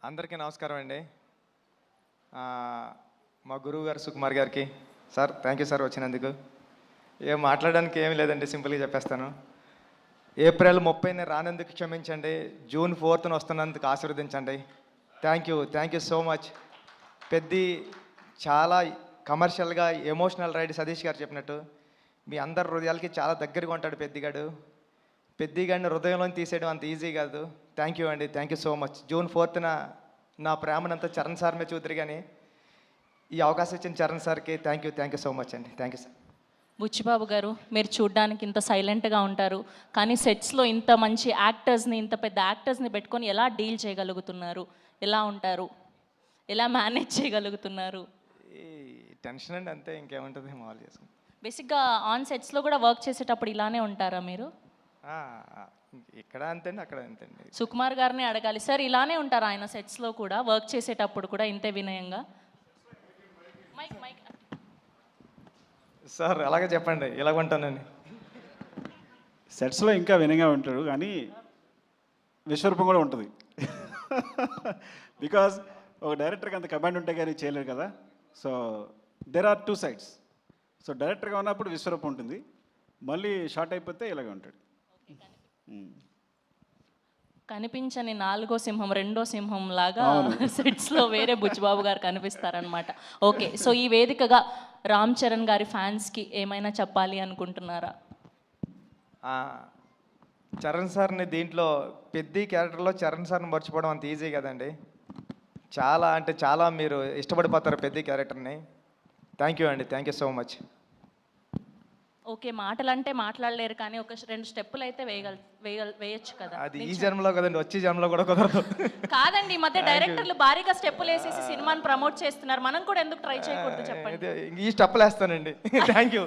అందరికీ నమస్కారం అండి. మా గురువు గారు సుకుమార్ గారికి సార్ థ్యాంక్ యూ సార్ వచ్చినందుకు. ఏం మాట్లాడడానికి ఏమీ లేదండి, సింపుల్గా చెప్పేస్తాను. ఏప్రిల్ 30ని రానందుకు క్షమించండి, జూన్ 4న వస్తున్నందుకు ఆశీర్వదించండి. Thank you so much. Peddi చాలా కమర్షియల్గా ఎమోషనల్ రైడ్ సతీష్ గారు చెప్పినట్టు మీ అందరి హృదయాలకి చాలా దగ్గరగా ఉంటాడు పెద్దిగాడిని హృదయంలో తీసేయడం అంత ఈజీ కాదు. థ్యాంక్ యూ అండి, thank you so much. June 4న నా ప్రేమనంతా చరణ్ సార్ మీద చూద్దరు, కానీ ఈ అవకాశం ఇచ్చిన చరణ్ సార్కి థ్యాంక్ యూ సో మచ్ అండి. Thank you sir. బుచ్చిబాబు గారు, మీరు చూడ్డానికి ఇంత సైలెంట్గా ఉంటారు, కానీ సెట్స్లో ఇంత మంచి యాక్టర్స్ని, ఇంత పెద్ద యాక్టర్స్ని పెట్టుకొని ఎలా డీల్ చేయగలుగుతున్నారు? ఎలా ఉంటారు? ఎలా మేనేజ్ చేయగలుగుతున్నారు? ఈ టెన్షన్ అండి, అంతే, ఇంకేముంటుంది, మామూలు చేసుకుంటాం. బేసిక్గా ఆన్ సెట్స్లో కూడా వర్క్ చేసేటప్పుడు ఇలానే ఉంటారా మీరు? ఇక్కడ అంతేండి, అక్కడ అంతేండి. సుకుమార్ గారిని అడగాలి సార్, ఇలానే ఉంటారా ఆయన సెట్స్లో కూడా, వర్క్ చేసేటప్పుడు కూడా ఇంతే వినయంగా? సార్ అలాగే చెప్పండి, ఇలాగ ఉంటానని. సెట్స్లో ఇంకా వినయంగా ఉంటాడు, కానీ విశ్వరూపం కూడా ఉంటుంది. బికాజ్ ఒక డైరెక్టర్కి అంత కమాండ్ ఉంటే కానీ చేయలేరు కదా. So there are two sides. So డైరెక్టర్గా ఉన్నప్పుడు విశ్వరూపం ఉంటుంది, మళ్ళీ షార్ట్ అయిపోతే ఇలాగే ఉంటాడు. కనిపించని నాలుగో సింహం, రెండో సింహం లాగా సెట్స్లో వేరే బుచ్చిబాబు గారు కనిపిస్తారనమాట. ఓకే, సో ఈ వేదికగా రామ్ చరణ్ గారి ఫ్యాన్స్కి ఏమైనా చెప్పాలి అనుకుంటున్నారా? చరణ్ సార్ని దీంట్లో పెద్ద క్యారెక్టర్లో చరణ్ సార్ని మర్చిపోవడం అంత ఈజీ కదండి. చాలా అంటే చాలా మీరు ఇష్టపడిపోతారు పెద్ద క్యారెక్టర్ని. థ్యాంక్ యూ అండి, thank you so much. Okay, మాటలంటే మాట్లాడలేరు, కానీ ఒక 2 స్టెప్పులు అయితే వేయచ్చు కదా. అది ఈ జన్మలో కదండి, వచ్చే జన్మలో కూడా కుదరదు. కాదండి, ఈ మధ్య డైరెక్టర్లు భారీగా స్టెప్పులు వేసేసి సినిమాని ప్రమోట్ చేస్తున్నారు, మనం కూడా ఎందుకు ట్రై చేయకూడదు చెప్పండి. ఈ స్టెప్పులు వేస్తానండి. Thank you.